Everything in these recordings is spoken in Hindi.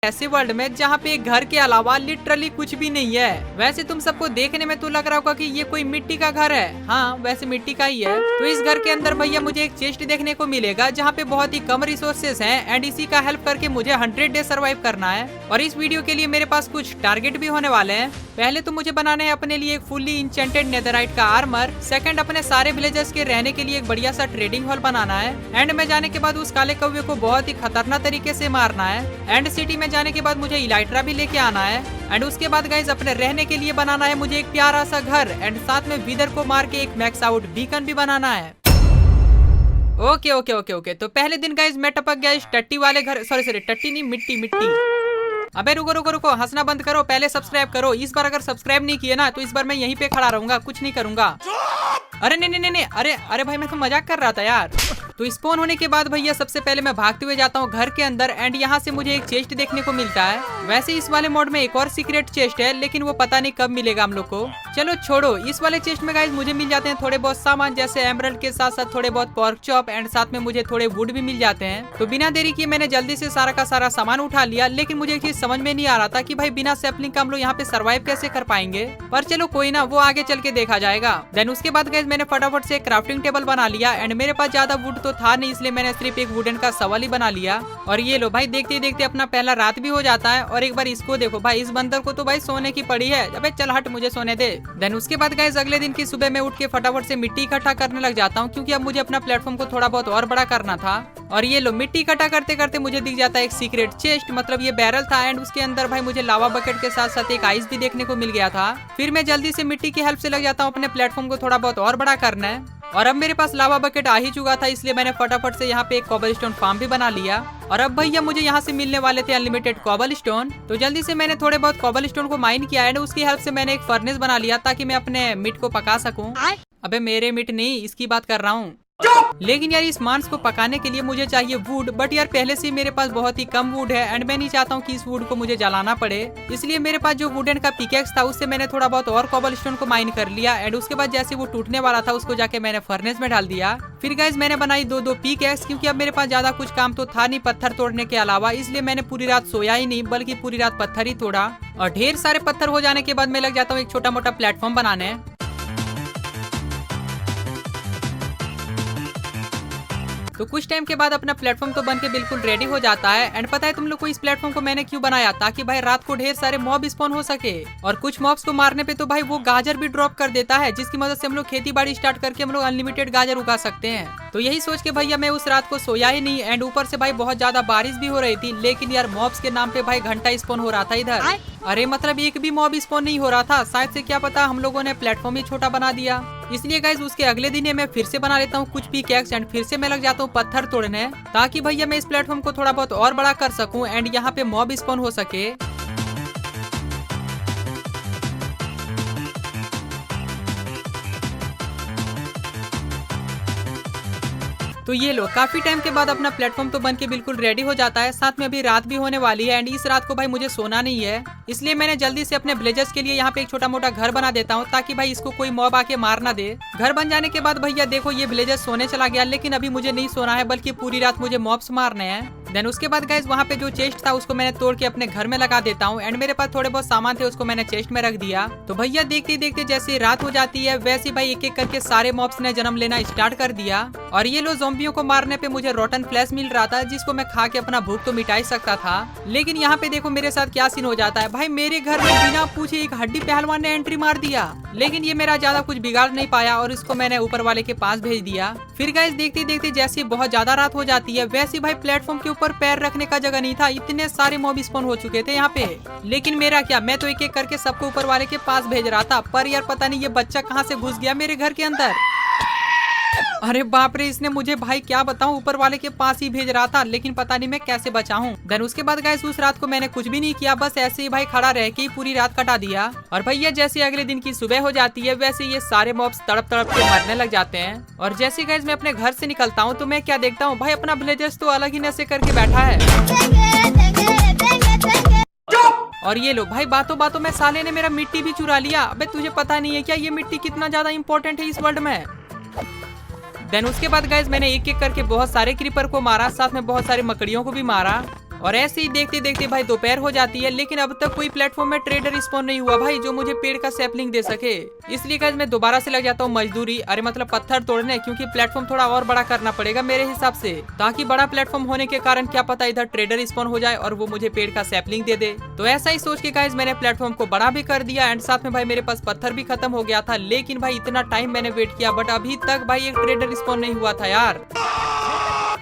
ऐसे वर्ल्ड में जहाँ पे एक घर के अलावा लिटरली कुछ भी नहीं है। वैसे तुम सबको देखने में तो लग रहा होगा कि ये कोई मिट्टी का घर है। हाँ वैसे मिट्टी का ही है। तो इस घर के अंदर भैया मुझे एक चेस्ट देखने को मिलेगा जहाँ पे बहुत ही कम रिसोर्सेस हैं एंड इसी का हेल्प करके मुझे 100 डे सर्वाइव करना है। और इस वीडियो के लिए मेरे पास कुछ टारगेट भी होने वाले हैं। पहले तो मुझे बनाना है अपने लिए एक फुल्ली इंचेंटेड नेदरराइट का आर्मर। सेकंड अपने सारे विलेजर्स के रहने के लिए एक बढ़िया सा ट्रेडिंग हॉल बनाना है। एंड में जाने के बाद उस काले कौवे को बहुत ही खतरनाक तरीके से मारना है। एंड सिटी में जाने के बाद मुझे इलाइट्रा भी लेके आना है। एंड उसके बाद गाइस अपने रहने के लिए बनाना है मुझे एक प्यारा सा घर एंड साथ में विदर को मार के एक मैक्स आउट बीकन भी बनाना है। ओके ओके ओके ओके तो पहले दिन गाइस मैं टपक गया इस टट्टी वाले घर। सॉरी टट्टी नहीं, मिट्टी मिट्टी। अबे रुको रुको रुको, हंसना बंद करो, पहले सब्सक्राइब करो। इस बार अगर सब्सक्राइब नहीं किए ना तो इस बार मैं यहीं पे खड़ा रहूंगा, कुछ नहीं करूंगा। अरे नहीं नहीं नहीं, अरे अरे भाई मैं तो मजाक कर रहा था यार। तो स्पॉन होने के बाद भैया सबसे पहले मैं भागते हुए जाता हूँ घर के अंदर एंड यहाँ से मुझे एक चेस्ट देखने को मिलता है। वैसे इस वाले मोड में एक और सीक्रेट चेस्ट है लेकिन वो पता नहीं कब मिलेगा हम लोग को। चलो छोड़ो, इस वाले चेस्ट में गाइस मुझे मिल जाते हैं थोड़े बहुत सामान जैसे एमरल्ड के साथ साथ थोड़े बहुत पोर्क चॉप एंड साथ में मुझे थोड़े वुड भी मिल जाते हैं। तो बिना देरी किए मैंने जल्दी से सारा का सारा सामान उठा लिया। लेकिन मुझे एक चीज समझ में नहीं आ रहा था कि भाई बिना सैपलिंग का हम लोग यहाँ पे सर्वाइव कैसे कर पाएंगे। पर चलो कोई ना, वो आगे चल के देखा जाएगा। देन उसके बाद गाइस मैंने फटाफट से क्राफ्टिंग टेबल बना लिया एंड मेरे पास ज्यादा वुड तो था नहीं इसलिए मैंने सिर्फ एक वुडन का सवाल ही बना लिया। और ये लो भाई देखते देखते अपना पहला रात भी हो जाता है। और एक बार इसको देखो भाई, इस बंदर को तो भाई सोने की पड़ी है। अबे चल हट, मुझे सोने दे। देन उसके बाद गाइस अगले दिन की सुबह मैं उठ के फटाफट से मिट्टी इकट्ठा करने लग जाता हूँ क्योंकि अब मुझे अपना प्लेटफॉर्म को थोड़ा बहुत और बड़ा करना था। और ये लो मिट्टी इकट्ठा करते करते मुझे दिख जाता है एक सीक्रेट चेस्ट, मतलब ये बैरल था एंड उसके अंदर भाई मुझे लावा बकेट के साथ साथ एक आइस भी देखने को मिल गया था। फिर मैं जल्दी से मिट्टी की हेल्प से लग जाता हूँ अपने प्लेटफॉर्म को थोड़ा बहुत और बड़ा करना है। और अब मेरे पास लावा बकेट आ ही चुका था इसलिए मैंने फटाफट से यहाँ पे एक कोबलस्टोन फार्म भी बना लिया। और अब भैया मुझे यहाँ से मिलने वाले थे अनलिमिटेड कोबलस्टोन। तो जल्दी से मैंने थोड़े बहुत कोबलस्टोन को माइन किया एंड उसकी हेल्प से मैंने एक फर्नेस बना लिया ताकि मैं अपने मीट को पका सकूं। अबे मेरे मीट नहीं, इसकी बात कर रहा हूँ। लेकिन यार इस मांस को पकाने के लिए मुझे चाहिए वुड, बट यार पहले से मेरे पास बहुत ही कम वुड है एंड मैं नहीं चाहता हूँ कि इस वुड को मुझे जलाना पड़े। इसलिए मेरे पास जो वुडन का पिकेक्स था उससे मैंने थोड़ा बहुत और कोबलस्टोन को माइन कर लिया एंड उसके बाद जैसे वो टूटने वाला था उसको जाके मैंने फर्नेस में डाल दिया। फिर गाइस मैंने बनाई दो पिकेक्स क्योंकि अब मेरे पास ज्यादा कुछ काम तो था नहीं पत्थर तोड़ने के अलावा, इसलिए मैंने पूरी रात सोया ही नहीं बल्कि पूरी रात पत्थर ही तोड़ा। और ढेर सारे पत्थर हो जाने के बाद मैं लग जाता हूँ एक छोटा मोटा प्लेटफॉर्म बनाने। तो कुछ टाइम के बाद अपना प्लेटफॉर्म तो बनके बिल्कुल रेडी हो जाता है। एंड पता है तुम लोग को इस प्लेटफॉर्म को मैंने क्यों बनाया, ताकि भाई रात को ढेर सारे मॉब स्पॉन हो सके। और कुछ मॉब्स को मारने पे तो भाई वो गाजर भी ड्रॉप कर देता है जिसकी मदद से हम लोग खेती बाड़ी स्टार्ट करके हम लोग अनलिमिटेड गाजर उगा सकते हैं। तो यही सोच के भैया मैं उस रात को सोया ही नहीं एंड ऊपर से भाई बहुत ज्यादा बारिश भी हो रही थी। लेकिन यार मॉब्स के नाम पे भाई घंटा स्पॉन हो रहा था इधर। अरे मतलब एक भी मॉब स्पॉन नहीं हो रहा था, शायद से क्या पता हम लोगों ने प्लेटफॉर्म ही छोटा बना दिया। इसलिए गाइस उसके अगले दिन ही मैं फिर से बना लेता हूँ कुछ पिकेक्स एंड फिर से मैं लग जाता हूँ पत्थर तोड़ने ताकि भैया मैं इस प्लेटफॉर्म को थोड़ा बहुत और बड़ा कर सकूं एंड यहाँ पे मॉब स्पॉन हो सके। तो ये लो काफी टाइम के बाद अपना प्लेटफॉर्म तो बन के बिल्कुल रेडी हो जाता है। साथ में अभी रात भी होने वाली है एंड इस रात को भाई मुझे सोना नहीं है, इसलिए मैंने जल्दी से अपने विलेजर्स के लिए यहाँ पे एक छोटा मोटा घर बना देता हूँ ताकि भाई इसको कोई मॉब आके मार ना दे। घर बन जाने के बाद भैया देखो ये विलेजर्स सोने चला गया, लेकिन अभी मुझे नहीं सोना है बल्कि पूरी रात मुझे मॉब्स मारने हैं। देन उसके बाद गाइस वहाँ पे जो चेस्ट था उसको मैंने तोड़ के अपने घर में लगा देता हूँ एंड मेरे पास थोड़े बहुत सामान थे उसको मैंने चेस्ट में रख दिया। तो भैया देखते देखते जैसे रात हो जाती है वैसे भाई एक एक करके सारे मॉब्स ने जन्म लेना स्टार्ट कर दिया। और ये लो ज़ॉम्बियों को मारने पे मुझे रोटन फ्लैश मिल रहा था जिसको मैं खा के अपना भूख तो मिटा ही सकता था। लेकिन यहाँ पे देखो मेरे साथ क्या सीन हो जाता है भाई, मेरे घर में बिना पूछे एक हड्डी पहलवान ने एंट्री मार दिया। लेकिन ये मेरा ज्यादा कुछ बिगाड़ नहीं पाया और इसको मैंने ऊपर वाले के पास भेज दिया। फिर गाइस देखते देखते जैसे बहुत ज्यादा रात हो जाती है वैसे भाई प्लेटफॉर्म के ऊपर पैर रखने का जगह नहीं था, इतने सारे मॉब स्पॉन हो चुके थे यहाँ पे। लेकिन मेरा क्या, मैं तो एक एक करके सबको ऊपर वाले के पास भेज रहा था, पर यार पता नहीं ये बच्चा कहाँ से घुस गया मेरे घर के अंदर। अरे बाप रे, इसने मुझे भाई क्या बताऊं ऊपर वाले के पास ही भेज रहा था, लेकिन पता नहीं मैं कैसे बचा हूँ। देन उसके बाद गाइस उस रात को मैंने कुछ भी नहीं किया, बस ऐसे ही भाई खड़ा रह के पूरी रात कटा दिया। और भैया जैसे अगले दिन की सुबह हो जाती है वैसे ये सारे मॉब्स तड़प तड़प के मरने लग जाते हैं। और जैसे गाइस मैं अपने घर से निकलता हूँ तो मैं क्या देखता हूँ भाई, अपना विलेजर्स तो अलग ही नशे करके बैठा है। और ये लो भाई बातों बातों में साले ने मेरा मिट्टी भी चुरा लिया। अबे तुझे पता नहीं है क्या ये मिट्टी कितना ज्यादा इंपॉर्टेंट है इस वर्ल्ड में। देन उसके बाद गाइस मैंने एक एक करके बहुत सारे क्रीपर को मारा, साथ में बहुत सारी मकड़ियों को भी मारा। और ऐसे ही देखते देखते भाई दोपहर हो जाती है, लेकिन अब तक कोई प्लेटफॉर्म में ट्रेडर स्पॉन नहीं हुआ भाई जो मुझे पेड़ का सैपलिंग दे सके। इसलिए गाइस मैं दोबारा से लग जाता हूँ मजदूरी, अरे मतलब पत्थर तोड़ने, क्योंकि प्लेटफॉर्म थोड़ा और बड़ा करना पड़ेगा मेरे हिसाब से, ताकि बड़ा प्लेटफॉर्म होने के कारण क्या पता इधर ट्रेडर स्पॉन हो जाए और वो मुझे पेड़ का सैपलिंग दे दे। तो ऐसा ही सोच के गाइस मैंने प्लेटफॉर्म को बड़ा भी कर दिया एंड साथ में भाई मेरे पास पत्थर भी खत्म हो गया था। लेकिन भाई इतना टाइम मैंने वेट किया बट अभी तक भाई एक ट्रेडर स्पॉन नहीं हुआ था यार।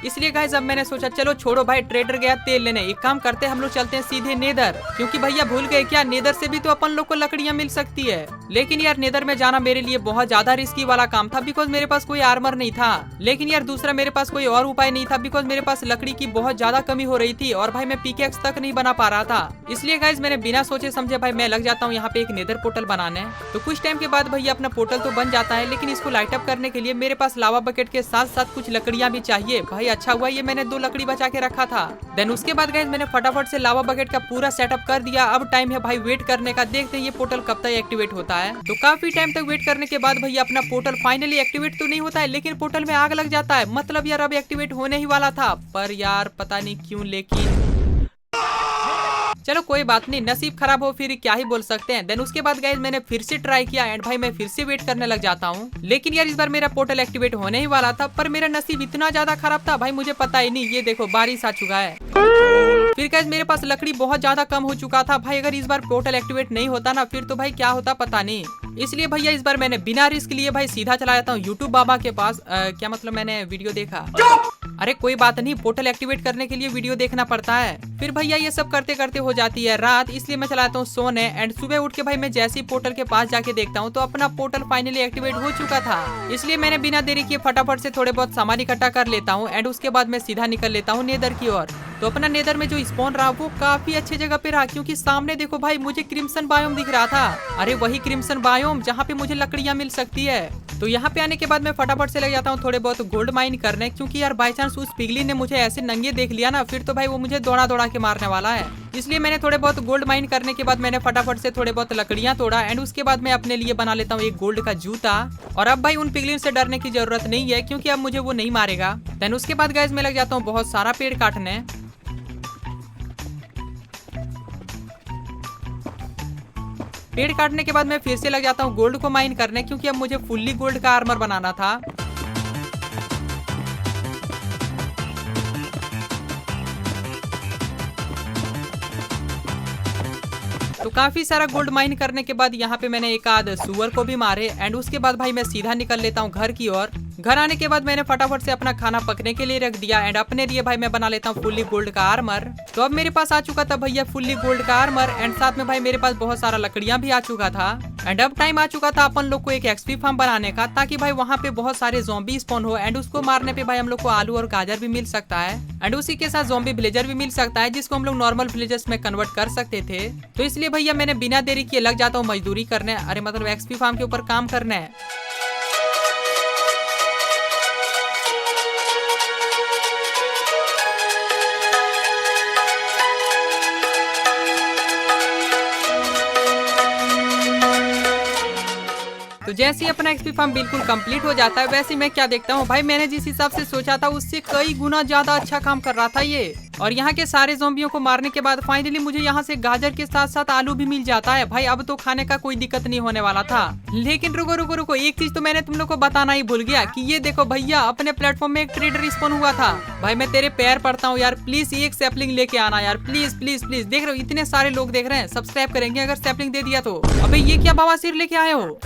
इसलिए गाइस अब मैंने सोचा चलो छोड़ो भाई, ट्रेडर गया तेल लेने, एक काम करते हम लोग चलते हैं सीधे नेदर, क्योंकि भैया भूल गए क्या, नेदर से भी तो अपन लोग को लकड़ियां मिल सकती है। लेकिन यार नेदर में जाना मेरे लिए बहुत ज्यादा रिस्की वाला काम था, बिकॉज मेरे पास कोई आर्मर नहीं था। लेकिन यार दूसरा मेरे पास कोई और उपाय नहीं था, बिकॉज मेरे पास लकड़ी की बहुत ज्यादा कमी हो रही थी और भाई मैं पिकेक्स तक नहीं बना पा रहा था। इसलिए गाइस मैंने बिना सोचे समझे भाई मैं लग जाता हूँ यहाँ पे एक नेदर पोर्टल बनाने। तो कुछ टाइम के बाद भैया अपना पोर्टल तो बन जाता है, लेकिन इसको लाइट अप करने के लिए मेरे पास लावा बकेट के साथ साथ कुछ लकड़ियां भी चाहिए। भाई अच्छा हुआ ये मैंने 2 लकड़ी बचा के रखा था। देन उसके बाद गाइस मैंने फटाफट से लावा बकेट का पूरा सेटअप कर दिया। अब टाइम है भाई वेट करने का, देखते हैं ये पोर्टल कब तक एक्टिवेट होता है। तो काफी टाइम तक वेट करने के बाद भैया अपना पोर्टल फाइनली एक्टिवेट तो नहीं होता है, लेकिन पोर्टल में आग लग जाता है। मतलब यार अब एक्टिवेट होने ही वाला था, पर यार पता नहीं क्यों, लेकिन चलो कोई बात नहीं, नसीब खराब हो फिर क्या ही बोल सकते हैं। देन उसके बाद गाइस मैंने फिर से ट्राई किया एंड भाई मैं फिर से वेट करने लग जाता हूँ। लेकिन यार इस बार मेरा पोर्टल एक्टिवेट होने ही वाला था, पर मेरा नसीब इतना ज्यादा खराब था भाई मुझे पता ही नहीं। ये देखो बारिश आ चुका है। फिर गाइस मेरे पास लकड़ी बहुत ज्यादा कम हो चुका था भाई, अगर इस बार पोर्टल एक्टिवेट नहीं होता ना फिर तो भाई क्या होता पता नहीं। इसलिए भैया इस बार मैंने बिना रिस्क लिए भाई सीधा चला जाता हूँ यूट्यूब बाबा के पास। क्या मतलब मैंने वीडियो देखा, अरे कोई बात नहीं, पोर्टल एक्टिवेट करने के लिए वीडियो देखना पड़ता है। फिर भैया ये सब करते करते हो जाती है रात, इसलिए मैं चलाता हूँ सोने एंड सुबह उठ के भाई मैं जैसे ही पोर्टल के पास जाके देखता हूँ तो अपना पोर्टल फाइनली एक्टिवेट हो चुका था। इसलिए मैंने बिना देरी किए फटाफट से थोड़े बहुत सामान इकट्ठा कर लेता हूँ एंड उसके बाद मैं सीधा निकल लेता हूँ नेदर की ओर। तो अपना नेदर में जो स्पॉन रहा वो काफी अच्छे जगह पे रहा, क्योंकि सामने देखो भाई मुझे क्रिम्सन बायोम दिख रहा था। अरे वही क्रिम्सन बायोम जहाँ पे मुझे लकड़ियाँ मिल सकती है। तो यहाँ पे आने के बाद मैं फटाफट से लग जाता हूँ थोड़े बहुत गोल्ड माइन करने, क्योंकि यार बाई चांस उस पिगली ने मुझे ऐसे नंगे देख लिया ना फिर तो भाई वो मुझे दौड़ा दौड़ा के मारने वाला है। इसलिए मैंने थोड़े बहुत गोल्ड माइन करने के बाद मैंने फटाफट से थोड़े बहुत लकड़ियां तोड़ा एंड उसके बाद मैं अपने लिए बना लेता हूँ एक गोल्ड का जूता। और अब भाई उन पिगलिन से डरने की जरूरत नहीं है, क्योंकि अब मुझे वो नहीं मारेगा। देन उसके बाद गाइस मैं लग जाता हूँ बहुत सारा पेड़ काटने। पेड़ काटने के बाद मैं फिर से लग जाता हूँ गोल्ड को माइन करने, क्योंकि अब मुझे फुल्ली गोल्ड का आर्मर बनाना था। तो काफी सारा गोल्ड माइन करने के बाद यहाँ पे मैंने एक आध सुअर को भी मारे एंड उसके बाद भाई मैं सीधा निकल लेता हूँ घर की ओर। घर आने के बाद मैंने फटाफट से अपना खाना पकने के लिए रख दिया एंड अपने लिए भाई मैं बना लेता हूँ फुल्ली गोल्ड का आर्मर। तो अब मेरे पास आ चुका था भैया फुल्ली गोल्ड का आर्मर एंड साथ में भाई मेरे पास बहुत सारा लकड़ियां भी आ चुका था। एंड अब टाइम आ चुका था अपन लोग को एक एक्सपी फार्म बनाने का, ताकि भाई वहाँ पे बहुत सारे ज़ॉम्बी स्पॉन हो एंड उसको मारने पे भाई हम लोग को आलू और गाजर भी मिल सकता है एंड उसी के साथ ज़ॉम्बी विलेजर भी मिल सकता है, जिसको हम लोग नॉर्मल विलेजर्स में कन्वर्ट कर सकते थे। तो इसलिए भैया मैंने बिना देरी किए लग जाता हूँ मजदूरी करने, अरे मतलब एक्सपी फार्म के ऊपर काम करने है। तो जैसे ही अपना एक्सपी फार्म बिल्कुल कंप्लीट हो जाता है, वैसे मैं क्या देखता हूँ भाई मैंने जिस हिसाब से सोचा था उससे कई गुना ज्यादा अच्छा काम कर रहा था ये। और यहाँ के सारे ज़ॉम्बियों को मारने के बाद फाइनली मुझे यहाँ से गाजर के साथ साथ आलू भी मिल जाता है। भाई अब तो खाने का कोई दिक्कत नहीं होने वाला था। लेकिन रुको रुको रुको, एक चीज तो मैंने तुम लोग को बताना ही भूल गया कि ये देखो भैया अपने प्लेटफॉर्म में एक ट्रेडर स्पॉन हुआ था। भाई मैं तेरे पैर पड़ता हूँ यार, प्लीज एक सैपलिंग लेके आना यार, प्लीज प्लीज प्लीज। देख रहे हो इतने सारे लोग देख रहे हैं, सब्सक्राइब करेंगे अगर सैपलिंग दे दिया तो। अबे ये क्या बवासीर लेके आए हो?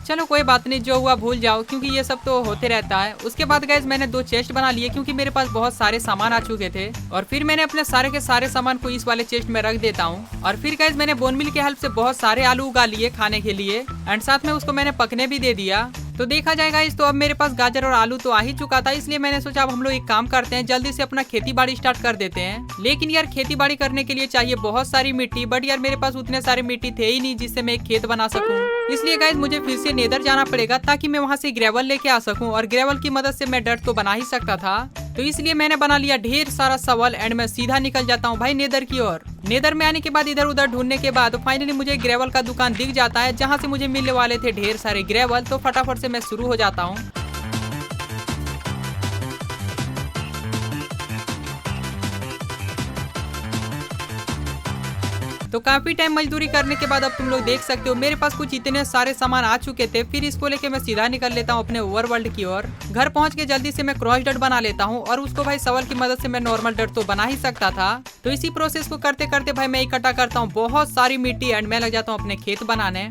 चलो कोई बात नहीं, जो हुआ भूल जाओ, क्योंकि ये सब तो होते रहता है। उसके बाद गाइज मैंने 2 चेस्ट बना लिए, क्योंकि मेरे पास बहुत सारे सामान आ चुके थे। और फिर मैंने अपने सारे के सारे सामान को इस वाले चेस्ट में रख देता हूँ। और फिर गाइज मैंने बोन मिल के हेल्प से बहुत सारे आलू उगा लिए खाने के लिए एंड साथ में उसको मैंने पकने भी दे दिया। तो देखा जाएगा इस तो अब मेरे पास गाजर और आलू तो आ ही चुका था, इसलिए मैंने सोचा अब हम लोग एक काम करते हैं, जल्दी से अपना खेती बाड़ी स्टार्ट कर देते हैं। लेकिन यार खेती बाड़ी करने के लिए चाहिए बहुत सारी मिट्टी, बट यार मेरे पास उतने सारे मिट्टी थे ही नहीं जिससे मैं एक खेत बना सकूं। इसलिए गाइज मुझे फिर से नेदर जाना पड़ेगा, ताकि मैं वहाँ से ग्रेवल लेके आ सकूं। और ग्रेवल की मदद से मैं डर्ट तो बना ही सकता था। तो इसलिए मैंने बना लिया ढेर सारा सवाल एंड मैं सीधा निकल जाता हूँ भाई नेदर की ओर। नेदर में आने के बाद इधर उधर ढूंढने के बाद फाइनली मुझे ग्रेवल का दुकान दिख जाता है, जहाँ से मुझे मिलने वाले थे ढेर सारे ग्रेवल। तो फटाफट से मैं शुरू हो जाता हूँ। तो काफी टाइम मजदूरी करने के बाद अब तुम लोग देख सकते हो मेरे पास कुछ इतने सारे सामान आ चुके थे। फिर इसको लेके मैं सीधा निकल लेता हूँ अपने ओवरवर्ल्ड की ओर। घर पहुँच के जल्दी से मैं क्रॉस डट बना लेता हूँ और उसको भाई शवल की मदद से मैं नॉर्मल डट तो बना ही सकता था। तो इसी प्रोसेस को करते करते भाई मैं इकट्ठा करता हूँ बहुत सारी मिट्टी एंड मैं लग जाता हूँ अपने खेत बनाने।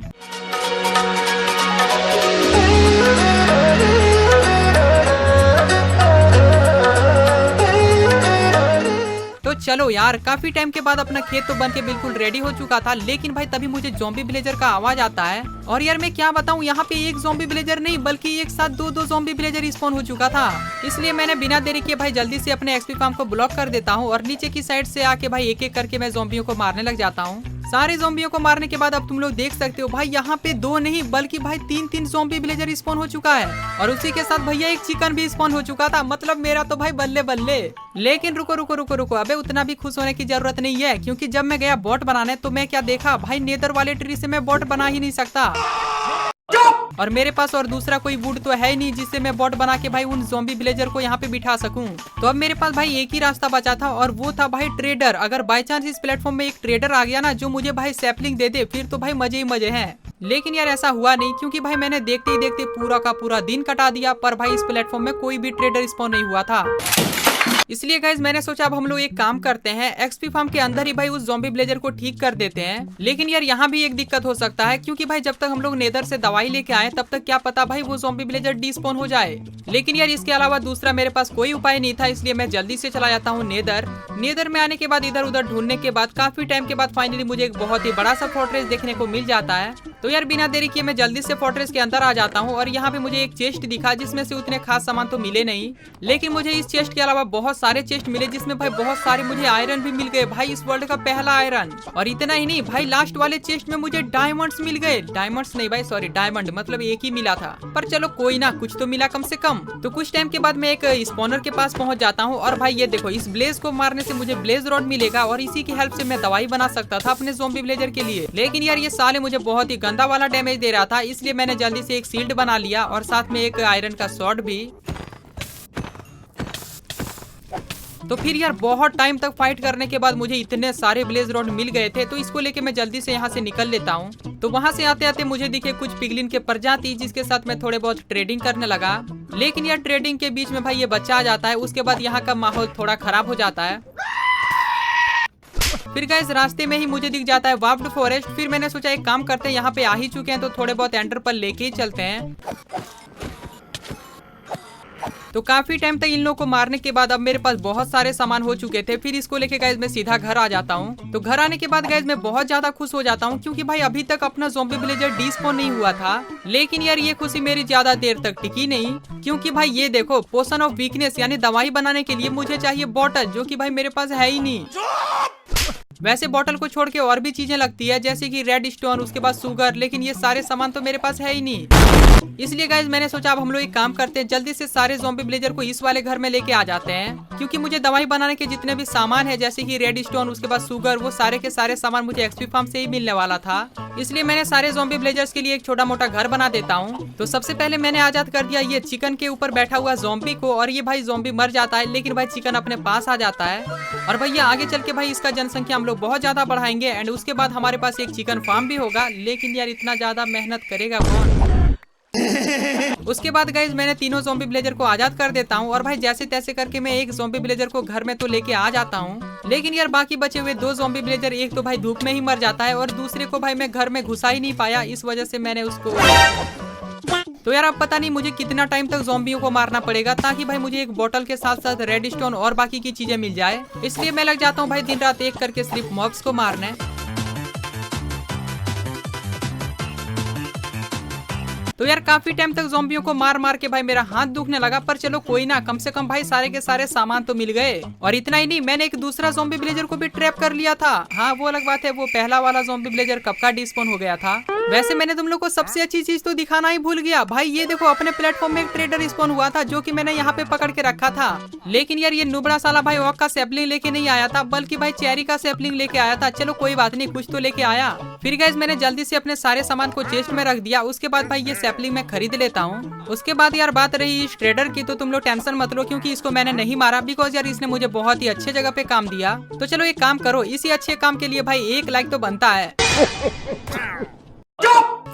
तो चलो यार, काफी टाइम के बाद अपना खेत तो बनके बिल्कुल रेडी हो चुका था, लेकिन भाई तभी मुझे ज़ॉम्बी विलेजर का आवाज आता है। और यार मैं क्या बताऊं, यहाँ पे एक ज़ॉम्बी विलेजर नहीं बल्कि एक साथ दो ज़ॉम्बी विलेजर स्पॉन हो चुका था। इसलिए मैंने बिना देरी किए भाई जल्दी से अपने एक्सपी फार्म को ब्लॉक कर देता हूँ और नीचे की साइड से आके भाई एक एक करके मैं ज़ॉम्बियों को मारने लग जाता हूँ। सारे ज़ॉम्बियों को मारने के बाद अब तुम लोग देख सकते हो भाई यहाँ पे 2 नहीं बल्कि भाई 3 ज़ॉम्बी विलेजर स्पॉन हो चुका है और उसी के साथ भैया एक चिकन भी स्पॉन हो चुका था। मतलब मेरा तो भाई बल्ले बल्ले। लेकिन रुको रुको रुको रुको, अबे उतना भी खुश होने की जरूरत नहीं है, क्योंकि जब मैं गया बॉट बनाने तो मैं क्या देखा भाई, नेदर वाले ट्री से मैं बॉट बना ही नहीं सकता और मेरे पास और दूसरा कोई वुड तो है ही नहीं जिससे मैं बॉट बना के भाई उन ज़ॉम्बी विलेजर को यहाँ पे बिठा सकूं। तो अब मेरे पास भाई एक ही रास्ता बचा था और वो था भाई ट्रेडर। अगर बाय चांस इस प्लेटफॉर्म में एक ट्रेडर आ गया ना जो मुझे भाई सैपलिंग दे दे, फिर तो भाई मजे ही मजे हैं। लेकिन यार ऐसा हुआ नहीं, क्योंकि भाई मैंने देखते ही देखते पूरा का पूरा दिन कटा दिया, पर भाई इस प्लेटफॉर्म में कोई भी ट्रेडर स्पॉन नहीं हुआ था। इसलिए गाइज मैंने सोचा अब हम लोग एक काम करते हैं, एक्सपी फार्म के अंदर ही भाई उस ज़ॉम्बी विलेजर को ठीक कर देते हैं। लेकिन यार यहाँ भी एक दिक्कत हो सकता है, क्योंकि भाई जब तक हम लोग नेदर से दवाई लेके आए तब तक क्या पता भाई वो ज़ॉम्बी विलेजर डिस्पॉन हो जाए। लेकिन यार इसके अलावा दूसरा मेरे पास कोई उपाय नहीं था, इसलिए मैं जल्दी से चला जाता हूँ नेदर। नेदर में आने के बाद इधर उधर ढूंढने के बाद काफी टाइम के बाद फाइनली मुझे एक बहुत ही बड़ा सा फोर्ट्रेस देखने को मिल जाता है। तो यार बिना देरी किए मैं जल्दी से फोर्ट्रेस के अंदर आ जाता हूँ और यहाँ पे मुझे एक चेस्ट दिखा जिसमें से उतने खास सामान तो मिले नहीं, लेकिन मुझे इस चेस्ट के अलावा बहुत सारे चेस्ट मिले जिसमें भाई बहुत सारे मुझे आयरन भी मिल गए। भाई इस वर्ल्ड का पहला आयरन। और इतना ही नहीं भाई, लास्ट वाले चेस्ट में मुझे डायमंड्स मिल गए। डायमंड्स नहीं भाई, सॉरी डायमंड, मतलब एक ही मिला था, पर चलो कोई ना, कुछ तो मिला कम से कम। तो कुछ टाइम के बाद मैं एक स्पॉनर के पास पहुंच जाता हूँ और भाई ये देखो, इस ब्लेज को मारने से मुझे ब्लेज रॉड मिलेगा और इसी की हेल्प से मैं दवाई बना सकता था अपने ज़ॉम्बी विलेजर के लिए। लेकिन यार ये साले मुझे बहुत ही गंदा वाला डैमेज दे रहा था, इसलिए मैंने जल्दी से एक शील्ड बना लिया और साथ में एक आयरन का शॉर्ट भी। तो फिर यार बहुत टाइम तक फाइट करने के बाद मुझे इतने सारे ब्लेज रॉड मिल गए थे, तो इसको लेके मैं जल्दी से यहाँ से निकल लेता हूँ। तो वहाँ से आते आते मुझे दिखे कुछ पिगलिन के प्रजाति, जिसके साथ मैं थोड़े बहुत ट्रेडिंग करने लगा। लेकिन यार ट्रेडिंग के बीच में भाई ये बच्चा आ जाता है, उसके बाद यहाँ का माहौल थोड़ा खराब हो जाता है। फिर गाइस रास्ते में ही मुझे दिख जाता है वार्प्ड फॉरेस्ट। फिर मैंने सोचा एक काम करते हैं, यहाँ पे आ ही चुके हैं तो थोड़े बहुत एंडर पर्ल लेके ही चलते हैं। तो काफी टाइम तक इन लोगों को मारने के बाद अब मेरे पास बहुत सारे सामान हो चुके थे। फिर इसको लेके गाइस मैं सीधा घर आ जाता हूँ। तो घर आने के बाद गाइस मैं बहुत ज्यादा खुश हो जाता हूँ, क्योंकि भाई अभी तक अपना ज़ॉम्बी विलेजर डिस्पॉन नहीं हुआ था। लेकिन यार ये खुशी मेरी ज्यादा देर तक टिकी नहीं, क्योंकि भाई ये देखो, पोशन ऑफ वीकनेस यानी दवाई बनाने के लिए मुझे चाहिए बॉटल, जो कि भाई मेरे पास है ही नहीं। वैसे बॉटल को छोड़ के और भी चीजें लगती है, जैसे कि रेड स्टोन, उसके बाद शुगर, लेकिन ये सारे सामान तो मेरे पास है ही नहीं। इसलिए गाइज मैंने सोचा अब हम लोग एक काम करते हैं, जल्दी से सारे ज़ॉम्बी विलेजर को इस वाले घर में लेके आ जाते हैं, क्योंकि मुझे दवाई बनाने के जितने भी सामान है, जैसे कि रेड स्टोन, उसके बाद शुगर, वो सारे के सारे सामान मुझे एक्सपी फार्म से ही मिलने वाला था। इसलिए मैंने सारे ज़ॉम्बी विलेजर्स के लिए एक छोटा मोटा घर बना देता हूँ। तो सबसे पहले मैंने आजाद कर दिया ये चिकन के ऊपर बैठा हुआ ज़ॉम्बी को, और ये भाई ज़ॉम्बी मर जाता है, लेकिन भाई चिकन अपने पास आ जाता है। और भैया आगे चल के भाई इसका जनसंख्या हम लोग बहुत ज्यादा बढ़ाएंगे एंड उसके बाद हमारे पास एक चिकन फार्म भी होगा। लेकिन यार इतना ज्यादा मेहनत करेगा कौन? उसके बाद गाइज मैंने तीनों ज़ॉम्बी विलेजर को आजाद कर देता हूँ, और भाई जैसे तैसे करके मैं एक ज़ॉम्बी विलेजर को घर में तो लेके आ जाता हूँ। लेकिन यार बाकी बचे हुए 2 ज़ॉम्बी विलेजर, एक तो भाई धूप में ही मर जाता है और दूसरे को भाई मैं घर में घुसा ही नहीं पाया, इस वजह से मैंने उसको। तो यार अब पता नहीं मुझे कितना टाइम तक ज़ॉम्बियों को मारना पड़ेगा, ताकि भाई मुझे एक बोतल के साथ साथ रेड स्टोन और बाकी की चीजें मिल जाए। इसलिए मैं लग जाता हूँ भाई दिन रात एक करके सिर्फ मॉब्स को मारने। तो यार काफी टाइम तक ज़ॉम्बियों को मार मार के भाई मेरा हाथ दुखने लगा, पर चलो कोई ना, कम से कम भाई सारे के सारे सामान तो मिल गए। और इतना ही नहीं, मैंने एक दूसरा ज़ॉम्बी विलेजर को भी ट्रैप कर लिया था। हाँ वो अलग बात है, वो पहला वाला ज़ॉम्बी विलेजर कब का डिस्पॉन हो गया था। वैसे मैंने तुम लोग को सबसे अच्छी चीज तो दिखाना ही भूल गया भाई। ये देखो अपने प्लेटफॉर्म में एक ट्रेडर स्पॉन हुआ था जो कि मैंने यहाँ पे पकड़ के रखा था। लेकिन यार ये नुबड़ा साला भाई ओक का सैपलिंग लेके नहीं आया था, बल्कि भाई चेरी का सैपलिंग लेके आया था। चलो कोई बात नहीं, कुछ तो लेके आया। फिर गाइस मैंने जल्दी से अपने सारे सामान को चेस्ट में रख दिया। उसके बाद भाई ये सैपलिंग मैं खरीद लेता हूँ। उसके बाद यार बात रही इस ट्रेडर की, तो तुम लोग टेंशन मत लो क्योंकि इसको मैंने नहीं मारा, बिकॉज यार इसने मुझे बहुत ही अच्छे जगह पे काम दिया। तो चलो एक काम करो, इसी अच्छे काम के लिए भाई 1 लाइक तो बनता है।